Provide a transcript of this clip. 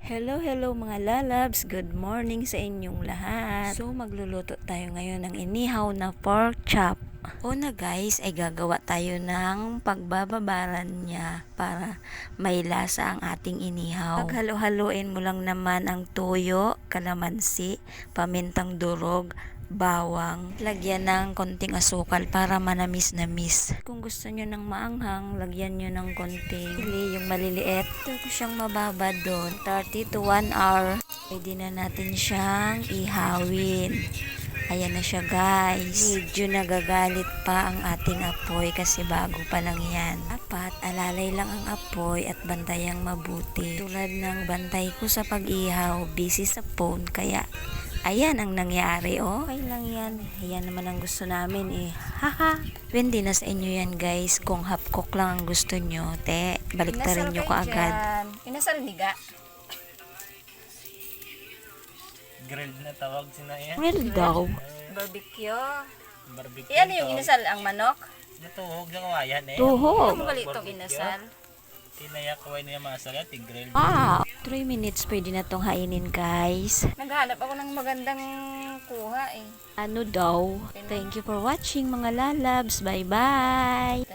Hello, hello mga lalabs. Good morning sa inyong lahat. So, magluluto tayo ngayon ng inihaw na pork chop. Una guys, ay gagawa tayo ng pagbababaran niya para may lasa ang ating inihaw. Paghalo-haloin mo lang naman ang toyo, kalamansi, pamintang durog, bawang. Lagyan ng konting asukal para manamis-namis. Kung gusto nyo ng maanghang, lagyan nyo ng konting chili, yung maliliit. Ito ko siyang mababad doon. 30 to 1 hour. Pwede na natin siyang ihawin. Ayan na siya guys. Medyo nagagalit pa ang ating apoy kasi bago pa lang yan. Dapat alalay lang ang apoy at bantayang mabuti. Tulad ng bantay ko sa pag-ihaw, busy sa phone kaya ayan ang nangyari, oh. Okay lang yan. Ayan naman ang gusto namin, eh. Haha. Pwede na sa inyo yan, guys. Kung half cook lang ang gusto nyo, te, baliktarin nyo kaagad. Inasal niga. Grilled na tawag sina yan. Well daw. Barbecue. Barbecue. Iyan yung inasal, ang manok. Natuhog na kawayan eh. Tuhog. Ano ba itong inasal? Tinaya kaway niya masala, tig-grilled. Wow. 3 minutes pwede na tong hainin, guys. Naghanap ako ng magandang kuha eh. Ano daw? Thank you for watching, mga lalabs. Bye-bye.